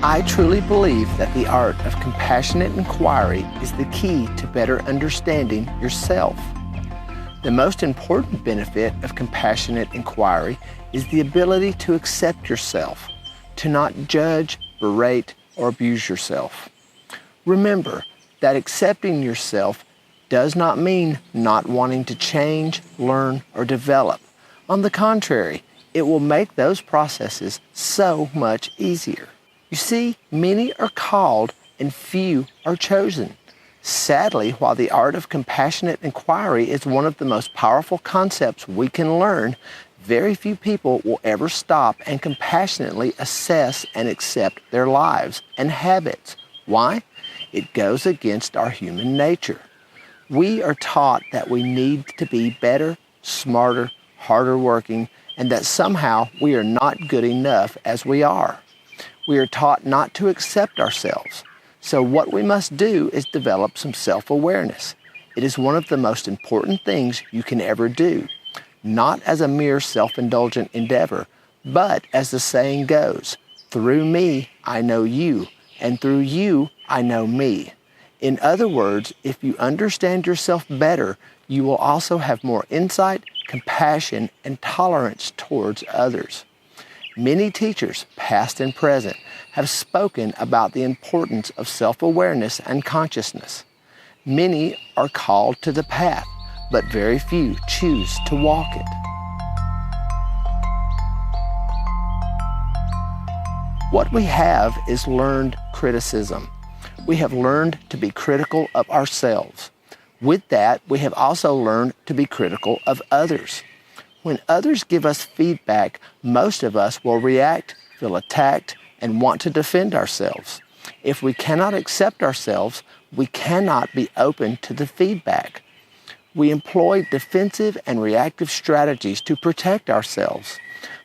I truly believe that the art of compassionate inquiry is the key to better understanding yourself. The most important benefit of compassionate inquiry is the ability to accept yourself, to not judge, berate, or abuse yourself. Remember that accepting yourself does not mean not wanting to change, learn, or develop. On the contrary, it will make those processes so much easier. You see, many are called and few are chosen. Sadly, while the art of compassionate inquiry is one of the most powerful concepts we can learn, very few people will ever stop and compassionately assess and accept their lives and habits. Why? It goes against our human nature. We are taught that we need to be better, smarter, harder working, and that somehow we are not good enough as we are. We are taught not to accept ourselves. So what we must do is develop some self-awareness. It is one of the most important things you can ever do, not as a mere self-indulgent endeavor, but as the saying goes, through me I know you, and through you I know me. In other words, if you understand yourself better, you will also have more insight, compassion, and tolerance towards others. Many teachers, past and present, have spoken about the importance of self-awareness and consciousness. Many are called to the path, but very few choose to walk it. What we have is learned criticism. We have learned to be critical of ourselves. With that, we have also learned to be critical of others. When others give us feedback, most of us will react, feel attacked, and want to defend ourselves. If we cannot accept ourselves, we cannot be open to the feedback. We employ defensive and reactive strategies to protect ourselves.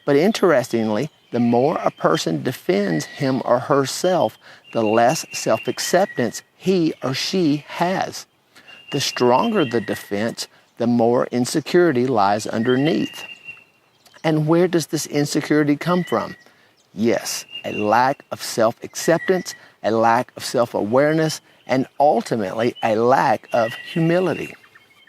But interestingly, the more a person defends him or herself, the less self-acceptance he or she has. The stronger the defense, the more insecurity lies underneath. And where does this insecurity come from? Yes, a lack of self-acceptance, a lack of self-awareness, and ultimately a lack of humility.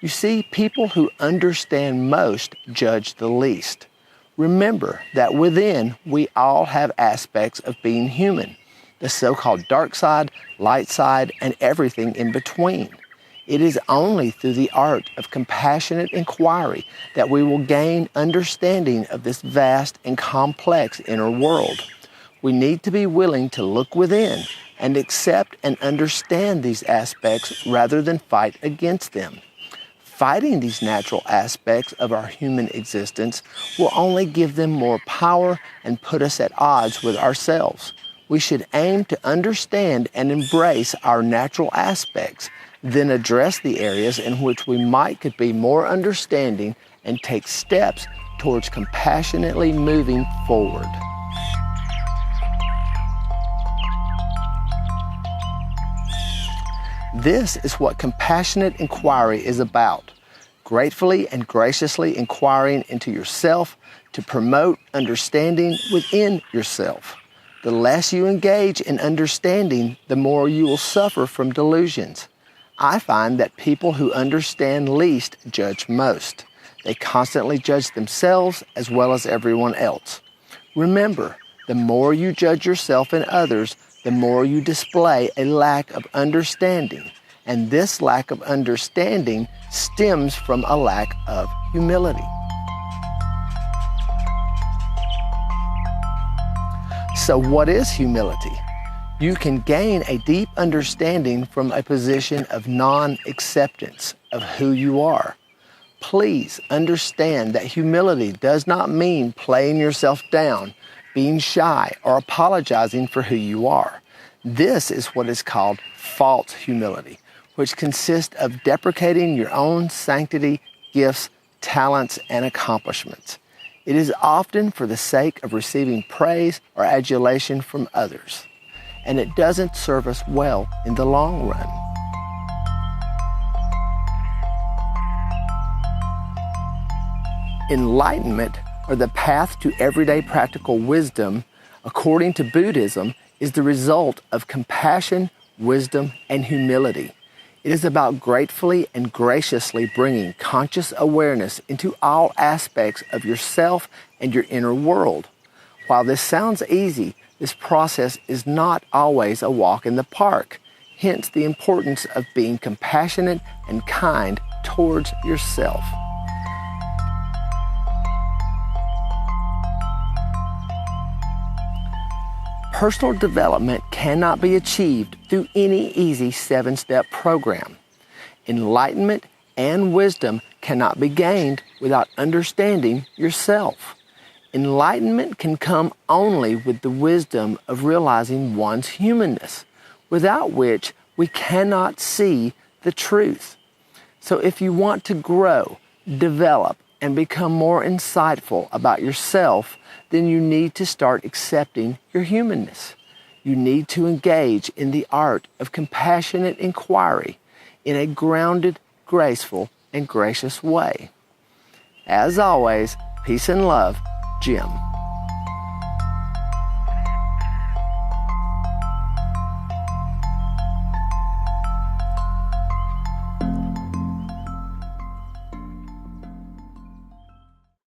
You see, people who understand most judge the least. Remember that within we all have aspects of being human, the so-called dark side, light side, and everything in between. It is only through the art of compassionate inquiry that we will gain understanding of this vast and complex inner world. We need to be willing to look within and accept and understand these aspects rather than fight against them. Fighting these natural aspects of our human existence will only give them more power and put us at odds with ourselves. We should aim to understand and embrace our natural aspects, then address the areas in which we could be more understanding and take steps towards compassionately moving forward. This is what compassionate inquiry is about. Gratefully and graciously inquiring into yourself to promote understanding within yourself. The less you engage in understanding, the more you will suffer from delusions. I find that people who understand least judge most. They constantly judge themselves as well as everyone else. Remember, the more you judge yourself and others, the more you display a lack of understanding. And this lack of understanding stems from a lack of humility. So what is humility? You can gain a deep understanding from a position of non-acceptance of who you are. Please understand that humility does not mean playing yourself down, being shy, or apologizing for who you are. This is what is called false humility, which consists of deprecating your own sanctity, gifts, talents, and accomplishments. It is often for the sake of receiving praise or adulation from others, and it doesn't serve us well in the long run. Enlightenment, or the path to everyday practical wisdom, according to Buddhism, is the result of compassion, wisdom, and humility. It is about gratefully and graciously bringing conscious awareness into all aspects of yourself and your inner world. While this sounds easy, this process is not always a walk in the park. Hence the importance of being compassionate and kind towards yourself. Personal development cannot be achieved through any easy 7-step program. Enlightenment and wisdom cannot be gained without understanding yourself. Enlightenment can come only with the wisdom of realizing one's humanness, without which we cannot see the truth. So if you want to grow, develop, and become more insightful about yourself, then you need to start accepting your humanness. You need to engage in the art of compassionate inquiry in a grounded, graceful, and gracious way. As always, peace and love, Jim.